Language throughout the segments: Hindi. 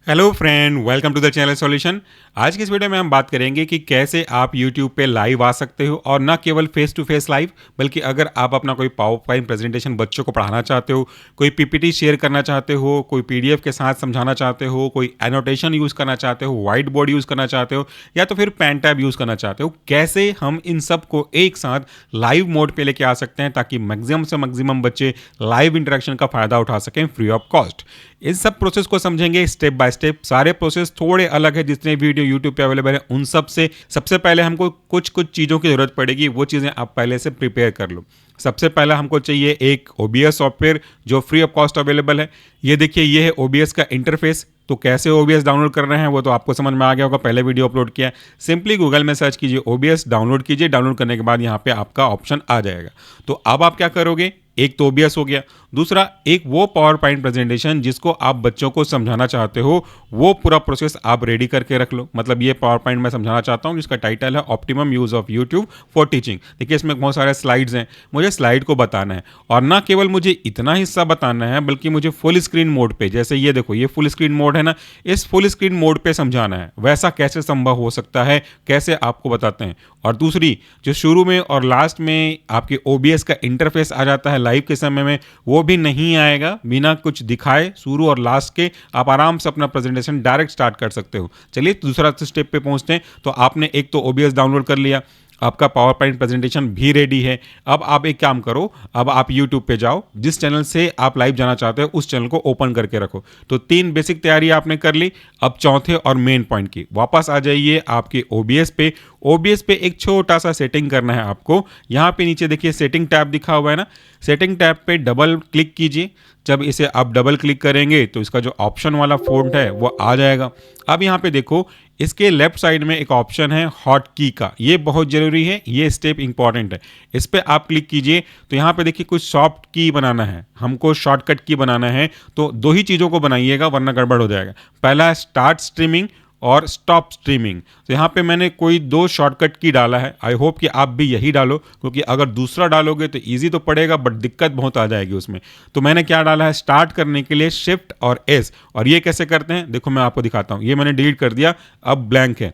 Hello friend, welcome to the channel solution. आज की इस वीडियो में हम बात करेंगे कि कैसे आप YouTube पे लाइव आ सकते हो, और ना केवल फेस टू फेस लाइव, बल्कि अगर आप अपना कोई पावर पॉइंट प्रेजेंटेशन बच्चों को पढ़ाना चाहते हो, कोई पीपीटी शेयर करना चाहते हो, कोई पीडीएफ के साथ समझाना चाहते हो, कोई एनोटेशन यूज़ करना चाहते हो, व्हाइट बोर्ड यूज़ करना चाहते हो, या तो फिर पेन टैब यूज़ करना चाहते हो, कैसे हम इन सब को एक साथ लाइव मोड पे लेके आ सकते हैं ताकि मैक्सिमम से मैक्सिमम बच्चे लाइव इंटरेक्शन का फ़ायदा उठा सकें फ्री ऑफ कॉस्ट। इस सब प्रोसेस को समझेंगे स्टेप बाय स्टेप। सारे प्रोसेस थोड़े अलग है, जितने वीडियो यूट्यूब पे अवेलेबल है उन सब से सबसे पहले हमको कुछ कुछ चीज़ों की ज़रूरत पड़ेगी। वो चीज़ें आप पहले से प्रिपेयर कर लो। सबसे पहला हमको चाहिए एक OBS सॉफ्टवेयर जो फ्री ऑफ कॉस्ट अवेलेबल है। ये देखिए, ये है OBS का इंटरफेस। तो कैसे OBS डाउनलोड कर रहे हैं वो तो आपको समझ में आ गया होगा, पहले वीडियो अपलोड किया है। सिंपली गूगल में सर्च कीजिए OBS, डाउनलोड कीजिए। डाउनलोड करने के बाद यहाँ पे आपका ऑप्शन आ जाएगा। तो अब आप क्या करोगे, एक तो OBS हो गया, दूसरा एक वो पावर पॉइंट प्रेजेंटेशन जिसको आप बच्चों को समझाना चाहते हो, वो पूरा प्रोसेस आप रेडी करके रख लो। मतलब ये पावर पॉइंट मैं समझाना चाहता हूँ जिसका टाइटल है optimum use of YouTube for teaching. देखिए, इसमें बहुत सारे स्लाइड्स हैं, मुझे स्लाइड को बताना है, और ना केवल मुझे इतना हिस्सा बताना है बल्कि मुझे फुल स्क्रीन मोड पे, जैसे ये देखो ये फुल स्क्रीन मोड है ना, इस फुल स्क्रीन मोड पे समझाना है। वैसा कैसे संभव हो सकता है, कैसे आपको बताते हैं। और दूसरी, जो शुरू में और लास्ट में आपके OBS का इंटरफेस आ जाता है लाइव के समय में, वो भी नहीं आएगा। बिना कुछ दिखाए शुरू और लास्ट के आप आराम से अपना प्रेजेंटेशन डायरेक्ट स्टार्ट कर सकते हो। चलिए दूसरा स्टेप पे पहुंचते हैं। तो आपने एक तो OBS डाउनलोड कर लिया, आपका पावर पॉइंट प्रेजेंटेशन भी रेडी है। अब आप एक काम करो, अब आप YouTube पे जाओ, जिस चैनल से आप लाइव जाना चाहते हो उस चैनल को ओपन करके रखो। तो 3 बेसिक तैयारी आपने कर ली। अब चौथे और मेन पॉइंट की वापस आ जाइए आपके OBS पे। OBS पे एक छोटा सा सेटिंग करना है आपको। यहाँ पे नीचे देखिए सेटिंग टैब दिखा हुआ है ना, सेटिंग टैब पे डबल क्लिक कीजिए। जब इसे आप डबल क्लिक करेंगे तो इसका जो ऑप्शन वाला फ़ॉन्ट है वो आ जाएगा। अब यहाँ पे देखो, इसके लेफ्ट साइड में एक ऑप्शन है हॉट की का, ये बहुत ज़रूरी है, ये स्टेप इंपॉर्टेंट है। इस पर आप क्लिक कीजिए तो यहाँ पे देखिए कुछ सॉफ्ट की बनाना है, हमको शॉर्टकट की बनाना है। तो 2 ही चीज़ों को बनाइएगा वरना गड़बड़ हो जाएगा। पहला है स्टार्ट स्ट्रीमिंग और स्टॉप स्ट्रीमिंग। तो यहाँ पे मैंने कोई 2 शॉर्टकट की डाला है। आई होप कि आप भी यही डालो, क्योंकि अगर दूसरा डालोगे तो इजी तो पड़ेगा बट दिक्कत बहुत आ जाएगी उसमें। तो मैंने क्या डाला है, स्टार्ट करने के लिए शिफ्ट और S। और ये कैसे करते हैं देखो, मैं आपको दिखाता हूँ। ये मैंने डिलीट कर दिया, अब ब्लैंक है।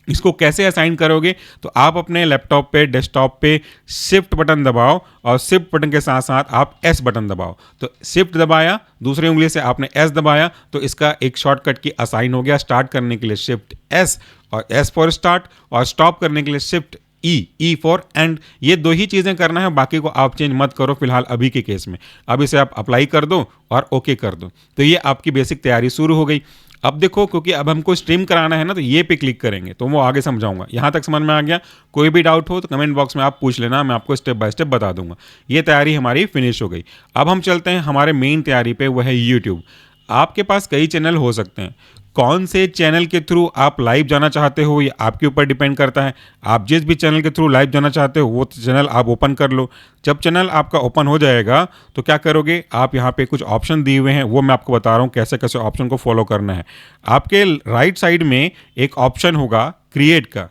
इसको कैसे असाइन करोगे, तो आप अपने लैपटॉप पे, डेस्कटॉप पे शिफ्ट बटन दबाओ, और शिफ्ट बटन के साथ साथ आप S बटन दबाओ। तो शिफ्ट दबाया, दूसरी उंगली से आपने S दबाया, तो इसका एक शॉर्टकट की असाइन हो गया। स्टार्ट करने के लिए शिफ्ट S और S फॉर स्टार्ट, और स्टॉप करने के लिए शिफ्ट E फॉर एंड। ये 2 ही चीज़ें करना है, बाकी को आप चेंज मत करो फिलहाल अभी के केस में। अब इसे आप अप्लाई कर दो और ओके कर दो। तो ये आपकी बेसिक तैयारी शुरू हो गई। अब देखो, क्योंकि अब हमको स्ट्रीम कराना है ना, तो ये पे क्लिक करेंगे तो वो आगे समझाऊंगा। यहाँ तक समझ में आ गया? कोई भी डाउट हो तो कमेंट बॉक्स में आप पूछ लेना, मैं आपको स्टेप बाय स्टेप बता दूंगा। ये तैयारी हमारी फिनिश हो गई। अब हम चलते हैं हमारे मेन तैयारी पे, वो है यूट्यूब। आपके पास कई चैनल हो सकते हैं, कौन से चैनल के थ्रू आप लाइव जाना चाहते हो ये आपके ऊपर डिपेंड करता है। आप जिस भी चैनल के थ्रू लाइव जाना चाहते हो वो चैनल आप ओपन कर लो। जब चैनल आपका ओपन हो जाएगा तो क्या करोगे, आप यहाँ पे कुछ ऑप्शन दिए हुए हैं, वो मैं आपको बता रहा हूँ कैसे कैसे ऑप्शन को फॉलो करना है। आपके राइट साइड में एक ऑप्शन होगा क्रिएट का।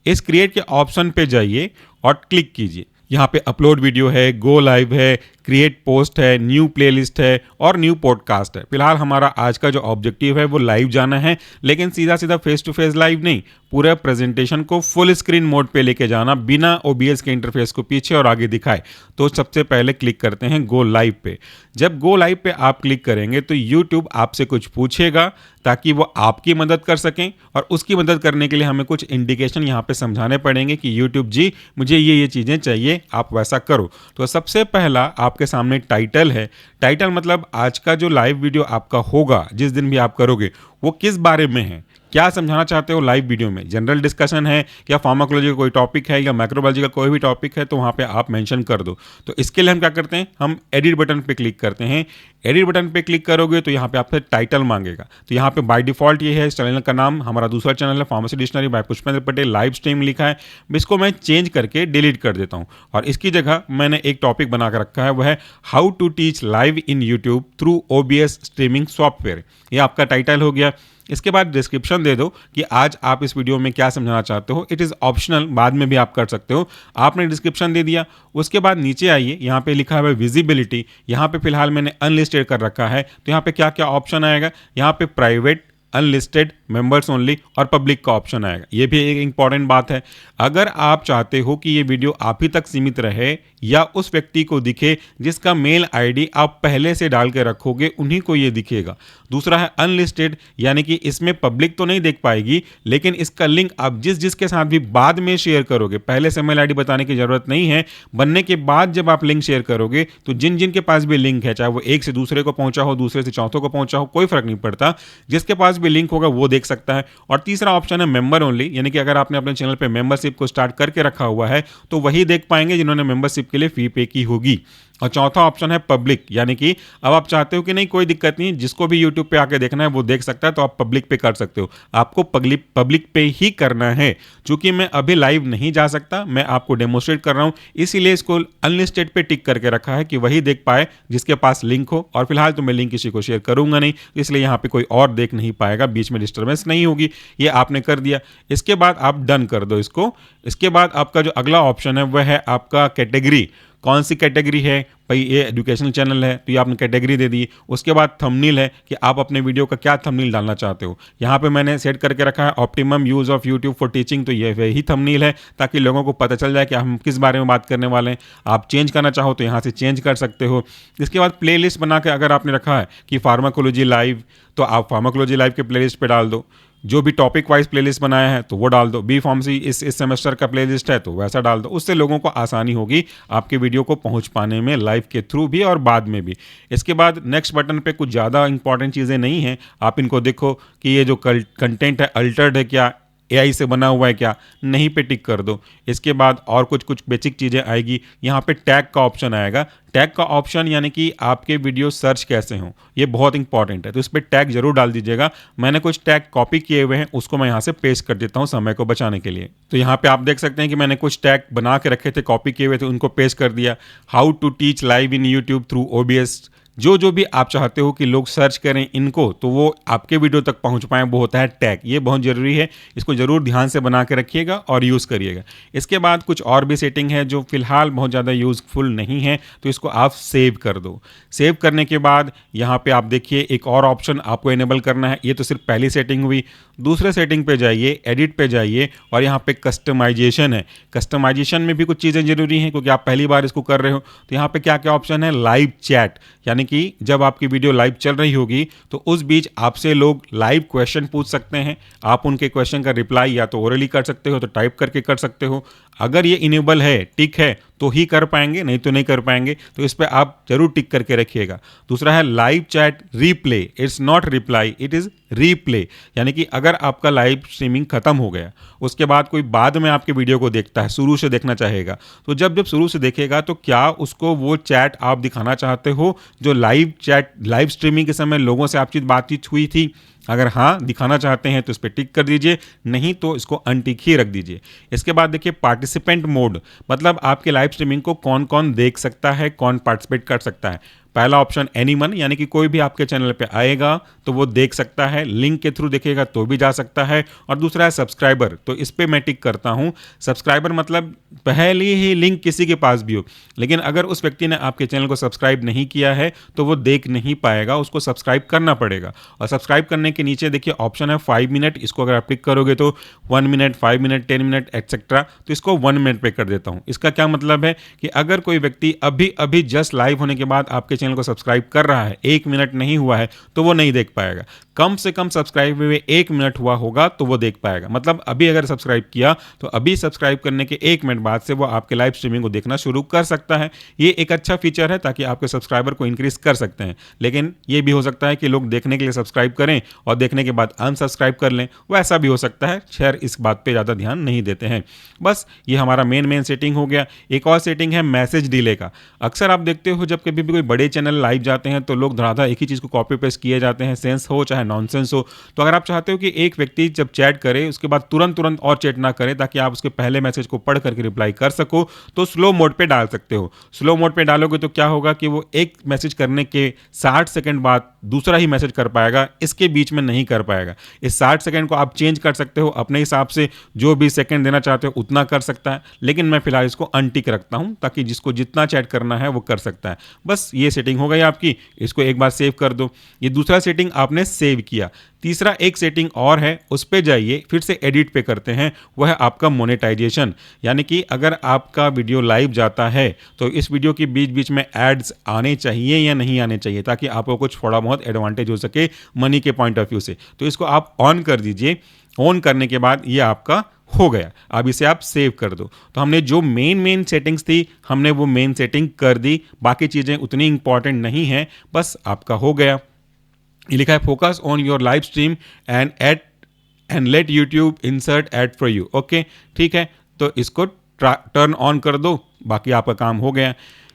इस क्रिएट के ऑप्शन पे जाइए और क्लिक कीजिए। यहाँ पे अपलोड वीडियो है, गो लाइव है, क्रिएट पोस्ट है, न्यू प्लेलिस्ट है और न्यू पॉडकास्ट है। फिलहाल हमारा आज का जो ऑब्जेक्टिव है वो लाइव जाना है, लेकिन सीधा सीधा फेस टू फेस लाइव नहीं, पूरे प्रेजेंटेशन को फुल स्क्रीन मोड पे लेके जाना बिना OBS के इंटरफेस को पीछे और आगे दिखाए। तो सबसे पहले क्लिक करते हैं गो लाइव पे। जब गो लाइव पे आप क्लिक करेंगे तो यूट्यूब आपसे कुछ पूछेगा ताकि वो आपकी मदद कर सकें, और उसकी मदद करने के लिए हमें कुछ इंडिकेशन यहाँ पे समझाने पड़ेंगे कि यूट्यूब जी मुझे ये चीज़ें चाहिए, आप वैसा करो। तो सबसे पहला आपके सामने टाइटल है। टाइटल मतलब आज का जो लाइव वीडियो आपका होगा, जिस दिन भी आप करोगे, वो किस बारे में है, क्या समझाना चाहते हो लाइव वीडियो में। जनरल डिस्कशन है या फार्माकोलॉजी का कोई टॉपिक है या माइक्रोबायोलॉजी का कोई भी टॉपिक है, तो वहाँ पे आप मेंशन कर दो। तो इसके लिए हम क्या करते हैं, हम एडिट बटन पे क्लिक करते हैं। एडिट बटन पे क्लिक करोगे तो यहाँ पे आपसे टाइटल मांगेगा। तो यहाँ पे बाय डिफॉल्ट ये है इस चैनल का नाम। हमारा दूसरा चैनल है pharmacy dictionary by Pushpendra Patel, live stream लिखा है। इसको मैं चेंज करके डिलीट कर देता हूँ, और इसकी जगह मैंने एक टॉपिक बना कर रखा है, वह है how to teach live in YouTube through OBS streaming software. ये आपका टाइटल हो गया। इसके बाद डिस्क्रिप्शन दे दो कि आज आप इस वीडियो में क्या समझाना चाहते हो। इट इज़ ऑप्शनल, बाद में भी आप कर सकते हो। आपने डिस्क्रिप्शन दे दिया, उसके बाद नीचे आइए, यहाँ पे लिखा है विजिबिलिटी। यहाँ पे फिलहाल मैंने अनलिस्टेड कर रखा है। तो यहाँ पे क्या क्या ऑप्शन आएगा, यहाँ पे प्राइवेट, अनलिस्टेड, मेंबर्स ओनली और पब्लिक का ऑप्शन आएगा। ये भी एक इंपॉर्टेंट बात है। अगर आप चाहते हो कि ये वीडियो आप ही तक सीमित रहे या उस व्यक्ति को दिखे जिसका मेल आईडी आप पहले से डाल के रखोगे, उन्हीं को ये दिखेगा। दूसरा है अनलिस्टेड, यानी कि इसमें पब्लिक तो नहीं देख पाएगी, लेकिन इसका लिंक आप जिसके साथ भी बाद में शेयर करोगे, पहले से मेल आईडी बताने की जरूरत नहीं है। बनने के बाद जब आप लिंक शेयर करोगे तो जिन जिन के पास भी लिंक है, चाहे वो एक से दूसरे को पहुंचा हो, दूसरे से चौथों को पहुंचा हो, कोई फर्क नहीं पड़ता, जिसके पास भी लिंक होगा वो देख सकता है। और तीसरा ऑप्शन है मेंबर ओनली, यानी कि अगर आपने अपने चैनल पे मेंबरशिप को स्टार्ट करके रखा हुआ है तो वही देख पाएंगे जिन्होंने मेंबरशिप के लिए फी पे की होगी। और चौथा ऑप्शन है पब्लिक, यानी कि अब आप चाहते हो कि नहीं कोई दिक्कत नहीं, जिसको भी यूट्यूब पे आके देखना है वो देख सकता है, तो आप पब्लिक पे कर सकते हो। आपको पब्लिक पे ही करना है। चूंकि मैं अभी लाइव नहीं जा सकता, मैं आपको डेमोस्ट्रेट कर रहा हूं, इसीलिए इसको अनलिस्टेड पे टिक करके रखा है कि वही देख पाए जिसके पास लिंक हो। और फिलहाल तो मैं लिंक किसी को शेयर करूंगा नहीं, इसलिए यहाँ पे कोई और देख नहीं पाएगा, बीच में डिस्टर्बेंस नहीं होगी। ये आपने कर दिया, इसके बाद आप डन कर दो इसको। इसके बाद आपका जो अगला ऑप्शन है वह है आपका कैटेगरी। कौन सी कैटेगरी है भाई, ये एजुकेशनल चैनल है तो ये आपने कैटेगरी दे दी। उसके बाद थंबनेल है कि आप अपने वीडियो का क्या थंबनेल डालना चाहते हो। यहाँ पे मैंने सेट करके रखा है optimum use of YouTube for teaching, तो ये वही थंबनेल है ताकि लोगों को पता चल जाए कि हम किस बारे में बात करने वाले हैं। आप चेंज करना चाहो तो यहाँ से चेंज कर सकते हो। इसके बाद प्लेलिस्ट बना के अगर आपने रखा है कि फार्माकोलॉजी लाइव, तो आप फार्माकोलॉजी लाइव के प्लेलिस्ट पे डाल दो। जो भी टॉपिक वाइज प्लेलिस्ट बनाया है तो वो डाल दो। बी फार्मेसी इस सेमेस्टर का प्लेलिस्ट है तो वैसा डाल दो। उससे लोगों को आसानी होगी आपके वीडियो को पहुंच पाने में, लाइव के थ्रू भी और बाद में भी। इसके बाद नेक्स्ट बटन पे कुछ ज़्यादा इंपॉर्टेंट चीज़ें नहीं हैं, आप इनको देखो कि ये जो कंटेंट है अल्टर्ड है क्या, एआई से बना हुआ है क्या, नहीं पे टिक कर दो। इसके बाद और कुछ कुछ बेसिक चीज़ें आएगी। यहाँ पे टैग का ऑप्शन आएगा। टैग का ऑप्शन यानी कि आपके वीडियो सर्च कैसे हों, ये बहुत इंपॉर्टेंट है, तो इस पर टैग जरूर डाल दीजिएगा। मैंने कुछ टैग कॉपी किए हुए हैं, उसको मैं यहाँ से पेस्ट कर देता हूँ समय को बचाने के लिए। तो यहाँ पे आप देख सकते हैं कि मैंने कुछ टैग बना के रखे थे, कॉपी किए हुए थे, उनको पेस्ट कर दिया। How to teach live in YouTube through OBS, जो भी आप चाहते हो कि लोग सर्च करें इनको तो वो आपके वीडियो तक पहुंच पाएं, वो होता है टैग। ये बहुत ज़रूरी है, इसको ज़रूर ध्यान से बना के रखिएगा और यूज़ करिएगा। इसके बाद कुछ और भी सेटिंग है जो फिलहाल बहुत ज़्यादा यूज़फुल नहीं है, तो इसको आप सेव कर दो। सेव करने के बाद यहाँ पे आप देखिए एक और ऑप्शन आपको इनेबल करना है। ये तो सिर्फ पहली सेटिंग हुई। दूसरे सेटिंग पे जाइए, एडिट पे जाइए और यहाँ पे कस्टमाइजेशन है। कस्टमाइजेशन में भी कुछ चीज़ें ज़रूरी हैं क्योंकि आप पहली बार इसको कर रहे हो। तो यहाँ पे क्या क्या ऑप्शन है, लाइव चैट, यानी कि जब आपकी वीडियो लाइव चल रही होगी तो उस बीच आपसे लोग लाइव क्वेश्चन पूछ सकते हैं। आप उनके क्वेश्चन का रिप्लाई या तो ओरली कर सकते हो, तो टाइप करके कर सकते हो। अगर ये इनेबल है, टिक है, तो ही कर पाएंगे, नहीं तो नहीं कर पाएंगे। तो इस पर आप जरूर टिक करके रखिएगा। दूसरा है live chat replay, it's not reply, it is replay, यानी कि अगर आपका लाइव स्ट्रीमिंग खत्म हो गया, उसके बाद कोई बाद में आपके वीडियो को देखता है, शुरू से देखना चाहेगा, तो जब शुरू से देखेगा तो क्या उसको वो चैट आप दिखाना चाहते हो जो लाइव स्ट्रीमिंग के समय लोगों से आपकी बातचीत हुई थी। अगर हाँ दिखाना चाहते हैं तो इस पर टिक कर दीजिए, नहीं तो इसको अनटिक ही रख दीजिए। इसके बाद देखिए पार्टिसिपेंट मोड, मतलब आपके लाइव स्ट्रीमिंग को कौन कौन देख सकता है, कौन पार्टिसिपेट कर सकता है। पहला ऑप्शन एनीवन, यानी कि कोई भी आपके चैनल पे आएगा तो वो देख सकता है, लिंक के थ्रू देखेगा तो भी जा सकता है। और दूसरा है सब्सक्राइबर, तो इस पर मैं टिक करता हूँ। सब्सक्राइबर मतलब पहले ही लिंक किसी के पास भी हो, लेकिन अगर उस व्यक्ति ने आपके चैनल को सब्सक्राइब नहीं किया है तो वो देख नहीं पाएगा, उसको सब्सक्राइब करना पड़ेगा। और सब्सक्राइब करने के नीचे देखिए ऑप्शन है 5 मिनट, इसको अगर आप टिक करोगे तो 1 मिनट, 5 मिनट, 10 मिनट एक्सेट्रा, तो इसको 1 मिनट पे कर देता हूँ। इसका क्या मतलब है कि अगर कोई व्यक्ति अभी अभी जस्ट लाइव होने के बाद आपके चैनल को सब्सक्राइब कर रहा है, 1 मिनट नहीं हुआ है, तो वो नहीं देख पाएगा। कम से कम सब्सक्राइब हुए 1 मिनट हुआ होगा तो वो देख पाएगा। मतलब अभी अगर सब्सक्राइब किया तो अभी सब्सक्राइब करने के 1 मिनट बाद से वो आपके लाइव स्ट्रीमिंग को देखना शुरू कर सकता है। ये एक अच्छा फीचर है ताकि आपके सब्सक्राइबर को इंक्रीज कर सकते हैं। लेकिन ये भी हो सकता है कि लोग देखने के लिए सब्सक्राइब करें और देखने के बाद अनसब्सक्राइब कर लें, वैसा भी हो सकता है। खैर इस बात पे ज़्यादा ध्यान नहीं देते हैं। बस ये हमारा मेन सेटिंग हो गया। एक और सेटिंग है मैसेज डिले का। अक्सर आप देखते हो जब कभी भी कोई बड़े चैनल लाइव जाते हैं तो लोग धड़ाधड़ एक ही चीज़ को कॉपी पेस्ट किए जाते हैं, सेंस हो चाहे नॉनसेंस हो। तो अगर आप चाहते हो कि एक व्यक्ति जब चैट करे उसके बाद तुरंत और चैट ना करे ताकि आप उसके पहले मैसेज को पढ़ करके रिप्लाई कर सको, तो स्लो मोड पे डाल सकते हो। स्लो मोड पे डालोगे तो क्या होगा कि वो एक मैसेज करने के 60 सेकंड बाद दूसरा ही मैसेज कर पाएगा, इसके बीच में नहीं कर पाएगा। इस 60 सेकंड को आप चेंज कर सकते हो अपने हिसाब से, जो भी सेकंड देना चाहते हो उतना कर सकता है। लेकिन मैं फिलहाल इसको अनटिक रखता हूं ताकि जिसको जितना चैट करना है वो कर सकता है। बस ये सेटिंग हो गई आपकी, इसको एक बार सेव कर दो। ये दूसरा सेटिंग आपने सेव किया। तीसरा एक सेटिंग और है, उस पे जाइए, फिर से एडिट पे करते हैं, वह है आपका मोनेटाइजेशन। यानी कि अगर आपका वीडियो लाइव जाता है तो इस वीडियो के बीच बीच में एड्स आने चाहिए या नहीं आने चाहिए, ताकि आपको कुछ थोड़ा बहुत एडवांटेज हो सके मनी के पॉइंट ऑफ व्यू से। तो इसको आप ऑन कर दीजिए। ऑन करने के बाद ये आपका हो गया। अब इसे आप सेव कर दो। तो हमने जो मेन सेटिंग्स थी, हमने वो मेन सेटिंग कर दी। बाकी चीज़ें उतनी इंपॉर्टेंट नहीं है, बस आपका हो गया। ये लिखा है focus on your live stream and let YouTube insert ad for you. Okay, ठीक है, तो इसको टर्न ऑन कर दो, बाकी आपका काम हो गया।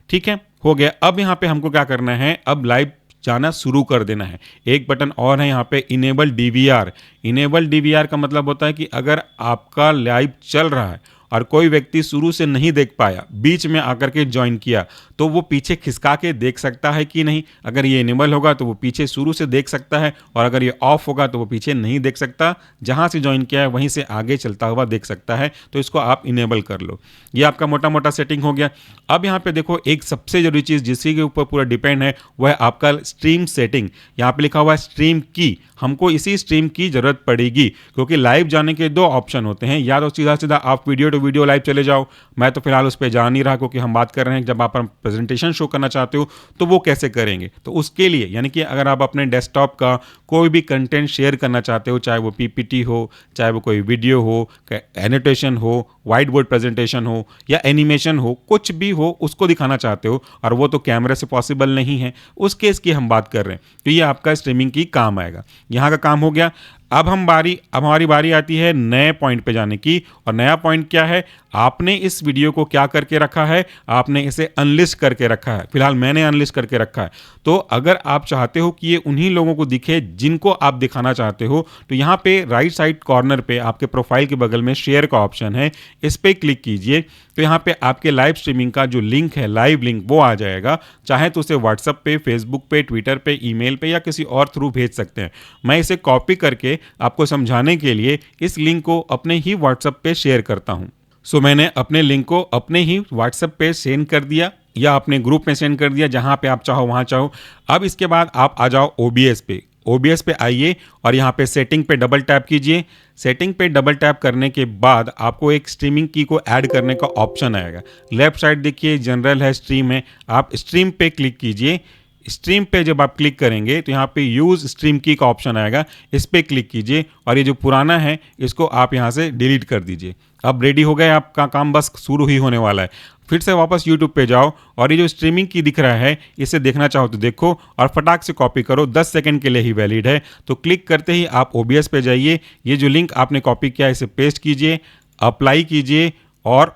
ठीक है, हो गया। अब यहाँ पे हमको क्या करना है, अब लाइव जाना शुरू कर देना है। एक बटन और है यहाँ पे, इनेबल डीवीआर। इनेबल डीवीआर का मतलब होता है कि अगर आपका लाइव चल रहा है और कोई व्यक्ति शुरू से नहीं देख पाया, बीच में आकर के ज्वाइन किया, तो वो पीछे खिसका के देख सकता है कि नहीं। अगर ये इनेबल होगा तो वो पीछे शुरू से देख सकता है, और अगर ये ऑफ होगा तो वो पीछे नहीं देख सकता, जहाँ से ज्वाइन किया है वहीं से आगे चलता हुआ देख सकता है। तो इसको आप इनेबल कर लो। ये आपका मोटा मोटा सेटिंग हो गया। अब यहाँ पे देखो, एक सबसे जरूरी चीज़ जिसके के ऊपर पूरा डिपेंड है, वह है आपका स्ट्रीम सेटिंग। यहाँ पे लिखा हुआ है स्ट्रीम की। हमको इसी स्ट्रीम की जरूरत पड़ेगी, क्योंकि लाइव जाने के दो ऑप्शन होते हैं। या तो सीधा सीधा आप वीडियो टू वीडियो लाइव चले जाओ, मैं तो फिलहाल उस पर जा नहीं रहा, क्योंकि हम बात कर रहे हैं जब आप प्रेजेंटेशन शो करना चाहते हो तो वो कैसे करेंगे। तो उसके लिए, यानी कि अगर आप अपने डेस्कटॉप का कोई भी कंटेंट शेयर करना चाहते हो, चाहे वो पीपीटी हो, चाहे वो कोई वीडियो हो, एनोटेशन हो, वाइट बोर्ड प्रेजेंटेशन हो, या एनिमेशन हो, कुछ भी हो, उसको दिखाना चाहते हो, और वो तो कैमरे से पॉसिबल नहीं है, उस केस की हम बात कर रहे हैं, तो ये आपका स्ट्रीमिंग की काम आएगा। यहाँ का काम हो गया। अब हमारी बारी आती है नए पॉइंट पे जाने की। और नया पॉइंट क्या है, आपने इस वीडियो को क्या करके रखा है, आपने इसे अनलिस्ट करके रखा है। फिलहाल मैंने अनलिस्ट करके रखा है। तो अगर आप चाहते हो कि ये उन्हीं लोगों को दिखे जिनको आप दिखाना चाहते हो, तो यहाँ पे राइट साइड कॉर्नर पे आपके प्रोफाइल के बगल में शेयर का ऑप्शन है, इस पर क्लिक कीजिए। तो यहाँ पे आपके लाइव स्ट्रीमिंग का जो लिंक है, लाइव लिंक, वो आ जाएगा। चाहे तो उसे व्हाट्सएप पे, फेसबुक पे, ट्विटर पे, ईमेल पे या किसी और थ्रू भेज सकते हैं। मैं इसे कॉपी करके आपको समझाने के लिए इस लिंक को अपने ही व्हाट्सएप पे शेयर करता हूँ। सो मैंने अपने लिंक को अपने ही व्हाट्सएप पे सेंड कर दिया, या अपने ग्रुप में सेंड कर दिया, जहाँ पे आप चाहो वहाँ चाहो। अब इसके बाद आप आ जाओ ओबीएस पे। ओबीएस पे आइए और यहाँ पे सेटिंग पे डबल टैप कीजिए। सेटिंग पे डबल टैप करने के बाद आपको एक स्ट्रीमिंग की को ऐड करने का ऑप्शन आएगा। लेफ्ट साइड देखिए, जनरल है, स्ट्रीम है, आप स्ट्रीम पे क्लिक कीजिए। स्ट्रीम पे जब आप क्लिक करेंगे तो यहाँ पे यूज़ स्ट्रीम की का ऑप्शन आएगा, इस पे क्लिक कीजिए, और ये जो पुराना है इसको आप यहाँ से डिलीट कर दीजिए। अब रेडी हो गए, आपका काम बस शुरू ही होने वाला है। फिर से वापस यूट्यूब पे जाओ, और ये जो स्ट्रीमिंग की दिख रहा है, इसे देखना चाहो तो देखो, और फटाक से कॉपी करो, 10 सेकंड के लिए ही वैलिड है। तो क्लिक करते ही आप ओबीएस पे जाइए, ये जो लिंक आपने कॉपी किया इसे पेस्ट कीजिए, अप्लाई कीजिए और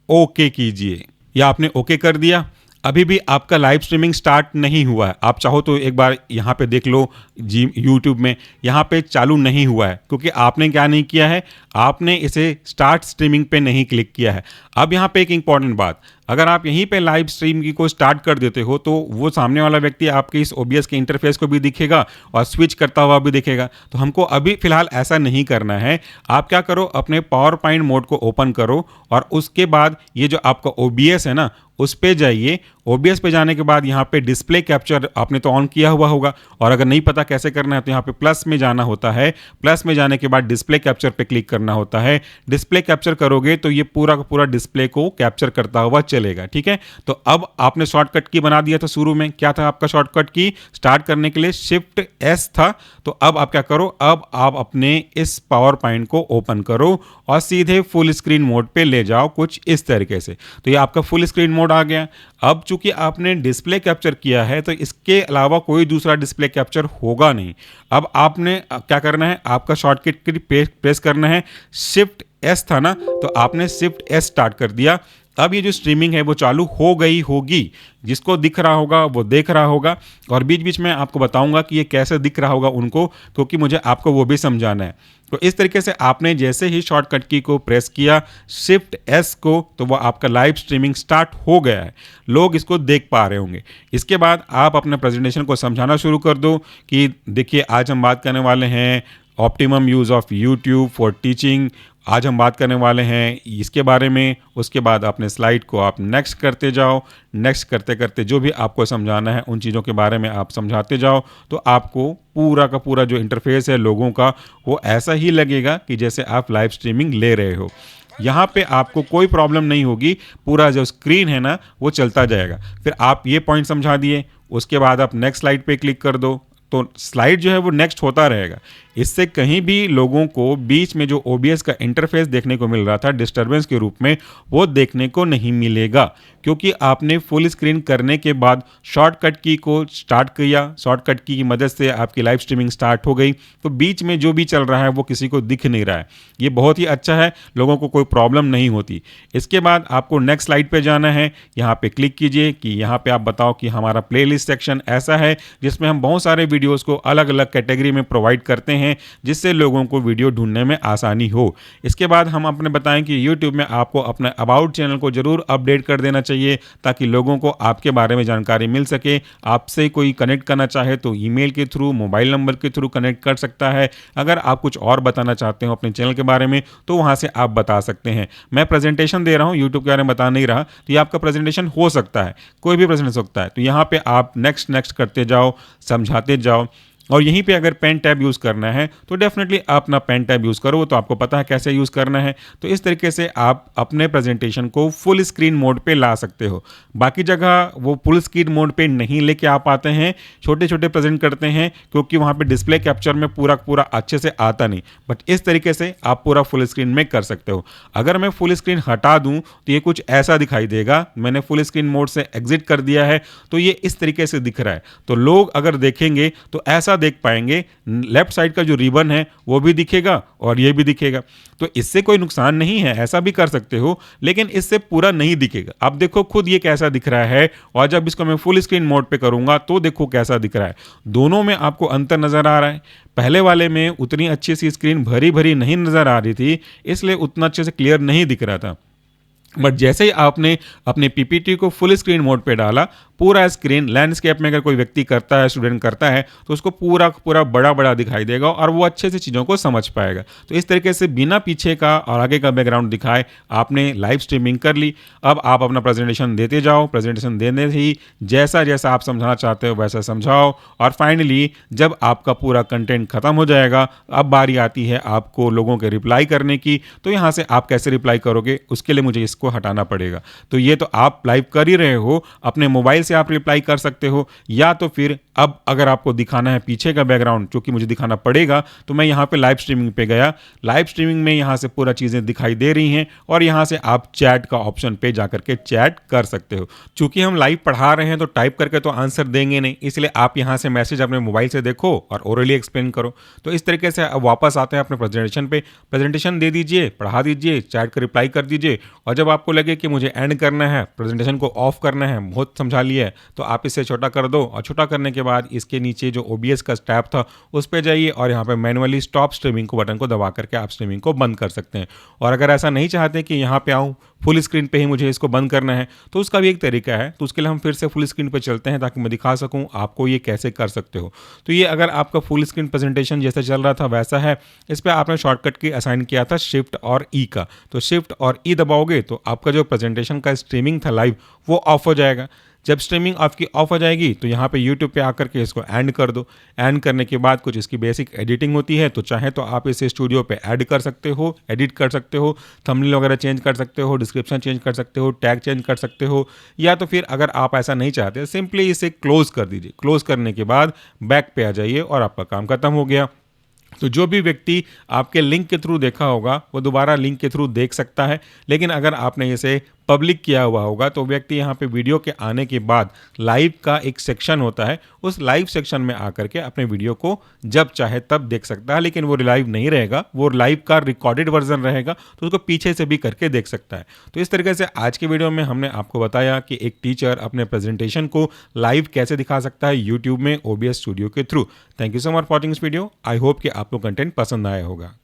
ओके कीजिए। या आपने ओके कर दिया। अभी भी आपका लाइव स्ट्रीमिंग स्टार्ट नहीं हुआ है। आप चाहो तो एक बार यहाँ पे देख लो जी, यूट्यूब में यहाँ पे चालू नहीं हुआ है, क्योंकि आपने क्या नहीं किया है, आपने इसे स्टार्ट स्ट्रीमिंग पे नहीं क्लिक किया है। अब यहाँ पे एक इंपॉर्टेंट बात, अगर आप यहीं पे लाइव स्ट्रीम की को स्टार्ट कर देते हो तो वो सामने वाला व्यक्ति आपके इस ओबीएस के इंटरफेस को भी दिखेगा और स्विच करता हुआ भी दिखेगा। तो हमको अभी फिलहाल ऐसा नहीं करना है। आप क्या करो, अपने पावर पॉइंट मोड को ओपन करो, और उसके बाद ये जो आपका ओबीएस है ना, उस पे जाइए। ओबीएस पे जाने के बाद यहाँ पे डिस्प्ले कैप्चर आपने तो ऑन किया हुआ होगा, और अगर नहीं पता कैसे करना है तो यहाँ पे प्लस में जाना होता है। प्लस में जाने के बाद डिस्प्ले कैप्चर पे क्लिक करना होता है। डिस्प्ले कैप्चर करोगे तो ये पूरा का पूरा डिस्प्ले को कैप्चर करता हुआ चलेगा। ठीक है, तो अब आपने शॉर्टकट की बना दिया था। शुरू में क्या था आपका शॉर्टकट की, स्टार्ट करने के लिए शिफ्ट एस था। तो अब आप क्या करो, अब आप अपने इस पावर पॉइंट को ओपन करो और सीधे फुल स्क्रीन मोड पे ले जाओ, कुछ इस तरीके से। तो ये आपका फुल स्क्रीन मोड आ गया। अब चूंकि आपने डिस्प्ले कैप्चर किया है तो इसके अलावा कोई दूसरा डिस्प्ले कैप्चर होगा नहीं। अब आपने क्या करना है, आपका शॉर्टकट की प्रेस करना है, शिफ्ट एस था ना, तो आपने शिफ्ट एस स्टार्ट कर दिया। अब ये जो स्ट्रीमिंग है वो चालू हो गई होगी। जिसको दिख रहा होगा वो देख रहा होगा, और बीच बीच में आपको बताऊंगा कि ये कैसे दिख रहा होगा उनको, क्योंकि मुझे आपको वो भी समझाना है। तो इस तरीके से आपने जैसे ही शॉर्टकट की को प्रेस किया, शिफ्ट एस को, तो वो आपका लाइव स्ट्रीमिंग स्टार्ट हो गया है। लोग इसको देख पा रहे होंगे। इसके बाद आप अपने प्रेजेंटेशन को समझाना शुरू कर दो कि देखिए आज हम बात करने वाले हैं optimum use of YouTube for teaching आज हम बात करने वाले हैं इसके बारे में। उसके बाद अपने स्लाइड को आप नेक्स्ट करते जाओ, नेक्स्ट करते करते जो भी आपको समझाना है उन चीज़ों के बारे में आप समझाते जाओ, तो आपको पूरा का पूरा जो इंटरफेस है लोगों का वो ऐसा ही लगेगा कि जैसे आप लाइव स्ट्रीमिंग ले रहे हो। यहाँ पे आपको कोई प्रॉब्लम नहीं होगी, पूरा जो स्क्रीन है ना वो चलता जाएगा। फिर आप ये पॉइंट समझा दिए, उसके बाद आप नेक्स्ट स्लाइड पे क्लिक कर दो, तो स्लाइड जो है वो नेक्स्ट होता रहेगा। इससे कहीं भी लोगों को बीच में जो OBS का इंटरफेस देखने को मिल रहा था डिस्टरबेंस के रूप में, वो देखने को नहीं मिलेगा, क्योंकि आपने फुल स्क्रीन करने के बाद शॉर्टकट की को स्टार्ट किया, शॉर्टकट की मदद से आपकी लाइव स्ट्रीमिंग स्टार्ट हो गई, तो बीच में जो भी चल रहा है वो किसी को दिख नहीं रहा है। ये बहुत ही अच्छा है, लोगों को कोई प्रॉब्लम नहीं होती। इसके बाद आपको नेक्स्ट स्लाइड पे जाना है, यहाँ पे क्लिक कीजिए कि यहाँ पे आप बताओ कि हमारा प्लेलिस्ट सेक्शन ऐसा है जिसमें हम बहुत सारे वीडियोज़ को अलग अलग कैटेगरी में प्रोवाइड करते हैं, जिससे लोगों को वीडियो ढूंढने में आसानी हो। इसके बाद हम अपने बताएं कि YouTube में आपको अपने अबाउट चैनल को जरूर अपडेट कर देना चाहिए, ताकि लोगों को आपके बारे में जानकारी मिल सके। आपसे कोई कनेक्ट करना चाहे तो ईमेल के थ्रू, मोबाइल नंबर के थ्रू कनेक्ट कर सकता है। अगर आप कुछ और बताना चाहते हो अपने चैनल के बारे में तो वहां से आप बता सकते हैं। मैं प्रेजेंटेशन दे रहा हूं, YouTube के बारे में बता नहीं रहा, तो ये आपका प्रेजेंटेशन हो सकता है, कोई भी प्रेजेंटेशन हो सकता है। तो यहाँ पे आप नेक्स्ट नेक्स्ट करते जाओ, समझाते जाओ। और यहीं पे अगर पेन टैब यूज़ करना है तो डेफिनेटली आप अपना पेन टैब यूज़ करो, तो आपको पता है कैसे यूज़ करना है। तो इस तरीके से आप अपने प्रेजेंटेशन को फुल स्क्रीन मोड पे ला सकते हो। बाकी जगह वो फुल स्क्रीन मोड पे नहीं लेके आ पाते हैं, छोटे छोटे प्रेजेंट करते हैं, क्योंकि वहाँ पे डिस्प्ले कैप्चर में पूरा पूरा अच्छे से आता नहीं। बट इस तरीके से आप पूरा फुल स्क्रीन में कर सकते हो। अगर मैं फुल स्क्रीन हटा दूँ तो ये कुछ ऐसा दिखाई देगा। मैंने फुल स्क्रीन मोड से एग्जिट कर दिया है, तो ये इस तरीके से दिख रहा है। तो लोग अगर देखेंगे तो ऐसा देख पाएंगे, लेफ्ट साइड का जो रिबन है वो भी दिखेगा और ये भी दिखेगा। तो इससे कोई नुकसान नहीं है, ऐसा भी कर सकते हो, लेकिन इससे पूरा नहीं दिखेगा। अब देखो खुद ये कैसा दिख रहा है, और जब इसको मैं फुल स्क्रीन मोड पे करूंगा तो देखो कैसा दिख रहा है। दोनों में आपको अंतर नजर आ रहा है। पहले वाले में उतनी अच्छी सी स्क्रीन भरी भरी नहीं नजर आ रही थी, इसलिए उतना अच्छे से क्लियर नहीं दिख रहा था। बट जैसे ही आपने अपने PPT को फुल स्क्रीन मोड पे डाला, पूरा स्क्रीन लैंडस्केप में अगर कोई व्यक्ति करता है, स्टूडेंट करता है, तो उसको पूरा पूरा बड़ा बड़ा दिखाई देगा और वो अच्छे से चीज़ों को समझ पाएगा। तो इस तरीके से बिना पीछे का और आगे का बैकग्राउंड दिखाए आपने लाइव स्ट्रीमिंग कर ली। अब आप अपना प्रेजेंटेशन देते जाओ, प्रेजेंटेशन देने से ही जैसा जैसा आप समझाना चाहते हो वैसा समझाओ, और फाइनली जब आपका पूरा कंटेंट खत्म हो जाएगा, अब बारी आती है आपको लोगों के रिप्लाई करने की। तो यहाँ से आप कैसे रिप्लाई करोगे, उसके लिए मुझे इसको हटाना पड़ेगा। तो ये तो आप लाइव कर ही रहे हो, अपने मोबाइल से आप रिप्लाई कर सकते हो, या तो फिर अब अगर आपको दिखाना है पीछे का बैकग्राउंड, जो कि मुझे दिखाना पड़ेगा, तो मैं यहाँ पे लाइव स्ट्रीमिंग पे गया। लाइव स्ट्रीमिंग में यहाँ से पूरा चीज़ें दिखाई दे रही हैं, और यहाँ से आप चैट का ऑप्शन पे जाकर के चैट कर सकते हो। चूंकि हम लाइव पढ़ा रहे हैं तो टाइप करके तो आंसर देंगे नहीं, इसलिए आप यहाँ से मैसेज अपने मोबाइल से देखो और ओरली एक्सप्लेन करो। तो इस तरीके से अब वापस आते हैं अपने प्रेजेंटेशन पे। प्रेजेंटेशन दे दीजिए, पढ़ा दीजिए, चैट का रिप्लाई कर दीजिए, और जब आपको लगे कि मुझे एंड करना है, प्रेजेंटेशन को ऑफ करना है, बहुत समझा लिया है, तो आप इसे छोटा कर दो, और छोटा करने के बाद इसके नीचे जो OBS का टैब था उस पर जाइए और यहाँ पे मैनुअली स्टॉप स्ट्रीमिंग को बटन को दबा करके आप स्ट्रीमिंग को बंद कर सकते हैं। और अगर ऐसा नहीं चाहते कि यहाँ पे आऊँ, फुल स्क्रीन पे ही मुझे इसको बंद करना है, तो उसका भी एक तरीका है। तो उसके लिए हम फिर से फुल स्क्रीन पे चलते हैं, ताकि मैं दिखा सकूं आपको ये कैसे कर सकते हो। तो ये अगर आपका फुल स्क्रीन प्रेजेंटेशन जैसा चल रहा था वैसा है, इस पर आपने शॉर्टकट की असाइन किया था शिफ्ट और ई का। तो शिफ्ट और ई दबाओगे तो आपका जो प्रेजेंटेशन का स्ट्रीमिंग था लाइव, वो ऑफ हो जाएगा। जब स्ट्रीमिंग आपकी ऑफ हो जाएगी तो यहाँ पे YouTube पे आकर के इसको एंड कर दो। एंड करने के बाद कुछ इसकी बेसिक एडिटिंग होती है, तो चाहे तो आप इसे स्टूडियो पे ऐड कर सकते हो, एडिट कर सकते हो, थंबनेल वगैरह चेंज कर सकते हो, डिस्क्रिप्शन चेंज कर सकते हो, टैग चेंज कर सकते हो, या तो फिर अगर आप ऐसा नहीं चाहते सिंपली इसे क्लोज कर दीजिए। क्लोज करने के बाद बैक पे आ जाइए और आपका काम खत्म हो गया। तो जो भी व्यक्ति आपके लिंक के थ्रू देखा होगा वो दोबारा लिंक के थ्रू देख सकता है। लेकिन अगर आपने इसे पब्लिक किया हुआ होगा तो व्यक्ति यहाँ पे वीडियो के आने के बाद लाइव का एक सेक्शन होता है, उस लाइव सेक्शन में आकर के अपने वीडियो को जब चाहे तब देख सकता है। लेकिन वो लाइव नहीं रहेगा, वो लाइव का रिकॉर्डेड वर्जन रहेगा, तो उसको पीछे से भी करके देख सकता है। तो इस तरीके से आज के वीडियो में हमने आपको बताया कि एक टीचर अपने प्रेजेंटेशन को लाइव कैसे दिखा सकता है यूट्यूब में OBS स्टूडियो के through. Thank you so much for watching this video. I hope कि आपको कंटेंट पसंद आया होगा।